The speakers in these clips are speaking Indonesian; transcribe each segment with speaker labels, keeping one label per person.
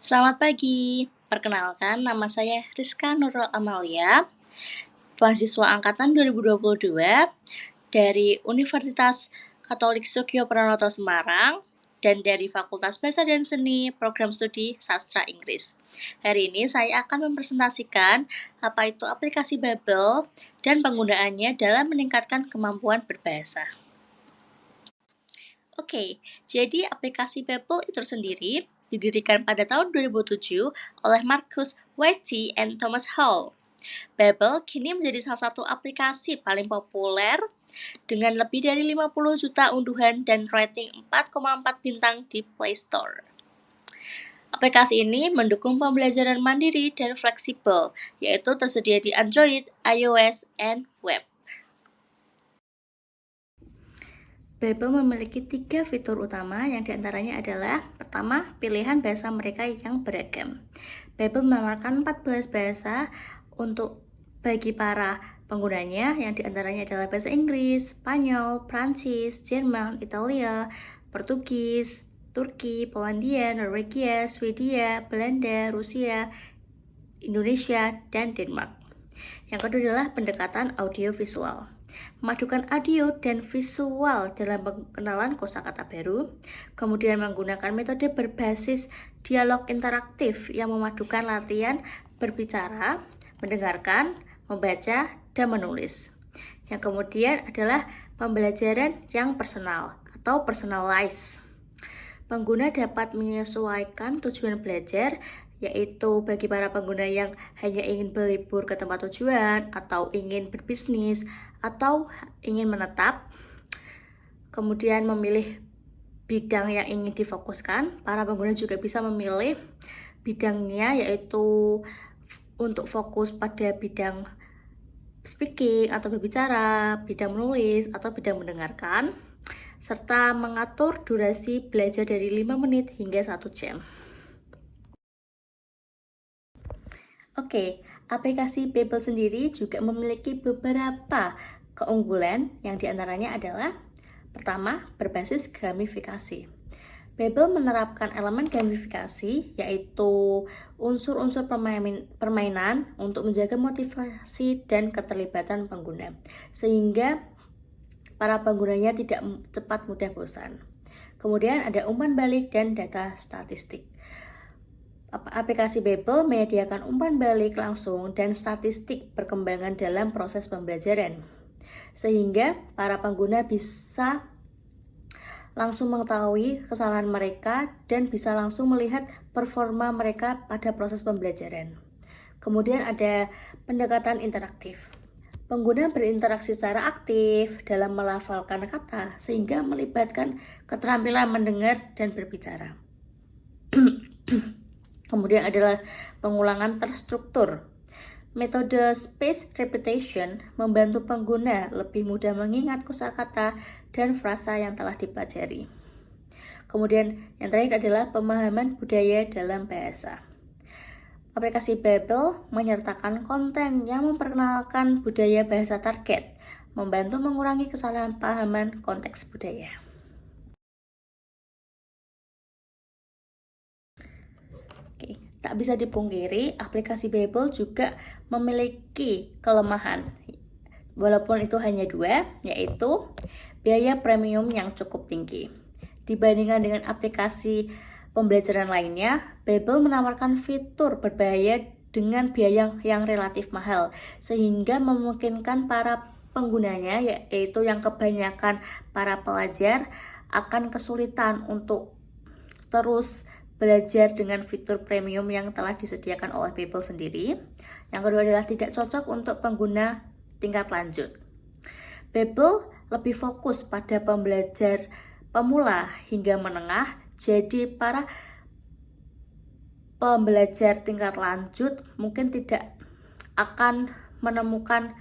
Speaker 1: Selamat pagi, perkenalkan nama saya Rizka Nurul Amalia, mahasiswa angkatan 2022 dari Universitas Katolik Sugio Pranoto Semarang dan dari Fakultas Bahasa dan Seni Program Studi Sastra Inggris. Hari ini saya akan mempresentasikan apa itu aplikasi Babel dan penggunaannya dalam meningkatkan kemampuan berbahasa. Oke, jadi aplikasi Babel itu sendiri didirikan pada tahun 2007 oleh Marcus Whitty and Thomas Hall. Babel kini menjadi salah satu aplikasi paling populer dengan lebih dari 50 juta unduhan dan rating 4,4 bintang di Play Store. Aplikasi ini mendukung pembelajaran mandiri dan fleksibel, yaitu tersedia di Android, iOS, dan web. Babel memiliki 3 fitur utama yang diantaranya adalah pertama, pilihan bahasa mereka yang beragam. Babel menawarkan 14 bahasa untuk bagi para penggunanya yang diantaranya adalah bahasa Inggris, Spanyol, Prancis, Jerman, Italia, Portugis, Turki, Polandia, Norwegia, Swedia, Belanda, Rusia, Indonesia, dan Denmark. Yang kedua adalah pendekatan audiovisual. Memadukan audio dan visual dalam pengenalan kosakata baru, kemudian menggunakan metode berbasis dialog interaktif yang memadukan latihan berbicara, mendengarkan, membaca, dan menulis. Yang kemudian adalah pembelajaran yang personal atau personalized. Pengguna dapat menyesuaikan tujuan belajar, yaitu bagi para pengguna yang hanya ingin berlibur ke tempat tujuan, atau ingin berbisnis, atau ingin menetap. Kemudian memilih bidang yang ingin difokuskan. Para pengguna juga bisa memilih bidangnya, yaitu untuk fokus pada bidang speaking atau berbicara, bidang menulis, atau bidang mendengarkan, serta mengatur durasi belajar dari 5 menit hingga 1 jam. Oke, aplikasi Babel sendiri juga memiliki beberapa keunggulan yang diantaranya adalah pertama, berbasis gamifikasi. Babel menerapkan elemen gamifikasi, yaitu unsur-unsur permainan untuk menjaga motivasi dan keterlibatan pengguna, sehingga para penggunanya tidak cepat mudah bosan. Kemudian ada umpan balik dan data statistik. Aplikasi Babel menyediakan umpan balik langsung dan statistik perkembangan dalam proses pembelajaran, sehingga para pengguna bisa langsung mengetahui kesalahan mereka dan bisa langsung melihat performa mereka pada proses pembelajaran. Kemudian ada pendekatan interaktif. Pengguna berinteraksi secara aktif dalam melafalkan kata sehingga melibatkan keterampilan mendengar dan berbicara. Kemudian adalah pengulangan terstruktur. Metode spaced repetition membantu pengguna lebih mudah mengingat kosakata dan frasa yang telah dipelajari. Kemudian yang terakhir adalah pemahaman budaya dalam bahasa. Aplikasi Babel menyertakan konten yang memperkenalkan budaya bahasa target, membantu mengurangi kesalahan pahaman konteks budaya. Oke, tak bisa dipungkiri, aplikasi Babel juga memiliki kelemahan, walaupun itu hanya 2, yaitu biaya premium yang cukup tinggi. Dibandingkan dengan aplikasi pembelajaran lainnya, Babel menawarkan fitur berbahaya dengan biaya yang relatif mahal, sehingga memungkinkan para penggunanya, yaitu yang kebanyakan para pelajar, akan kesulitan untuk terus belajar dengan fitur premium yang telah disediakan oleh Babel sendiri. Yang kedua adalah tidak cocok untuk pengguna tingkat lanjut. Babel lebih fokus pada pembelajar pemula hingga menengah, jadi para pembelajar tingkat lanjut mungkin tidak akan menemukan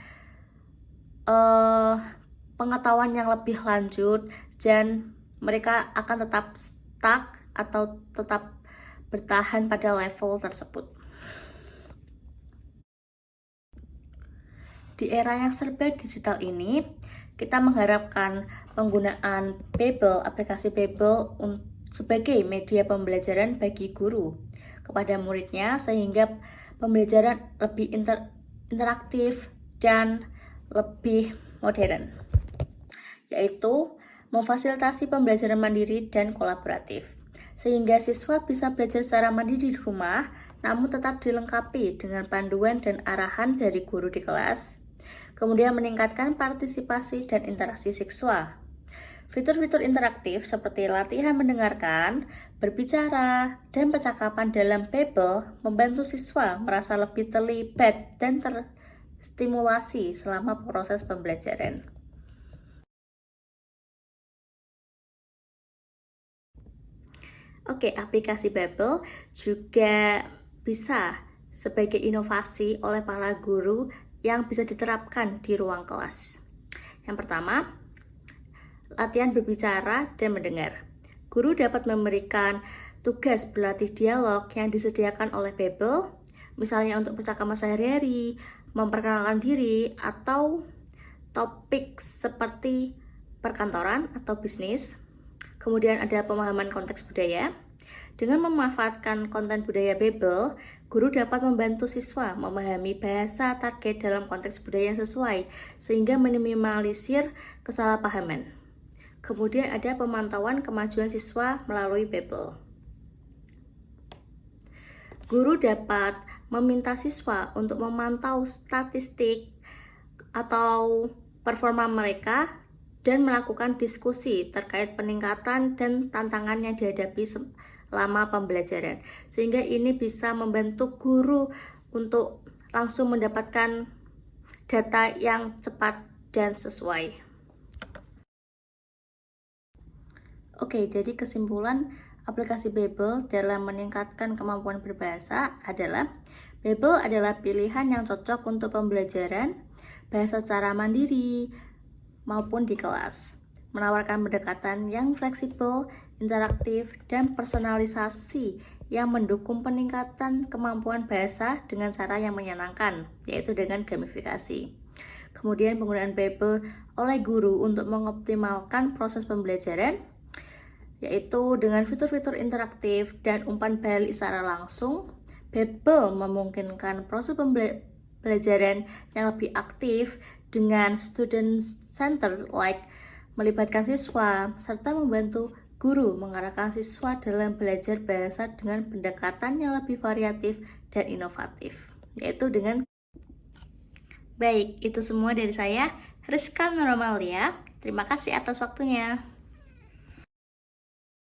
Speaker 1: pengetahuan yang lebih lanjut dan mereka akan tetap stuck atau tetap bertahan pada level tersebut. Di era yang serba digital ini, kita mengharapkan penggunaan Babel, aplikasi Babel sebagai media pembelajaran bagi guru. kepada muridnya sehingga pembelajaran lebih interaktif dan lebih modern, yaitu memfasilitasi pembelajaran mandiri dan kolaboratif, sehingga siswa bisa belajar secara mandiri di rumah, namun tetap dilengkapi dengan panduan dan arahan dari guru di kelas. Kemudian meningkatkan partisipasi dan interaksi siswa. Fitur-fitur interaktif seperti latihan mendengarkan, berbicara, dan percakapan dalam Babel membantu siswa merasa lebih terlibat dan terstimulasi selama proses pembelajaran. Oke, aplikasi Babel juga bisa sebagai inovasi oleh para guru yang bisa diterapkan di ruang kelas. Yang pertama, latihan berbicara dan mendengar. Guru dapat memberikan tugas berlatih dialog yang disediakan oleh Babel, misalnya untuk percakapan sehari-hari, memperkenalkan diri, atau topik seperti perkantoran atau bisnis. Kemudian ada pemahaman konteks budaya. Dengan memanfaatkan konten budaya Babel, guru dapat membantu siswa memahami bahasa target dalam konteks budaya yang sesuai, sehingga meminimalisir kesalahpahaman. Kemudian ada pemantauan kemajuan siswa melalui Babel. Guru dapat meminta siswa untuk memantau statistik atau performa mereka dan melakukan diskusi terkait peningkatan dan tantangan yang dihadapi selama pembelajaran, sehingga ini bisa membantu guru untuk langsung mendapatkan data yang cepat dan sesuai. Oke, jadi kesimpulan aplikasi Babel dalam meningkatkan kemampuan berbahasa adalah Babel adalah pilihan yang cocok untuk pembelajaran bahasa secara mandiri maupun di kelas, menawarkan pendekatan yang fleksibel, interaktif, dan personalisasi yang mendukung peningkatan kemampuan bahasa dengan cara yang menyenangkan, yaitu dengan gamifikasi. Kemudian penggunaan Babel oleh guru untuk mengoptimalkan proses pembelajaran, yaitu dengan fitur-fitur interaktif dan umpan balik secara langsung. Babel memungkinkan proses pembelajaran yang lebih aktif dengan student center like melibatkan siswa serta membantu guru mengarahkan siswa dalam belajar bahasa dengan pendekatan yang lebih variatif dan inovatif, yaitu dengan baik. Itu semua dari saya, Rizka Nuramalia. Terima kasih atas waktunya.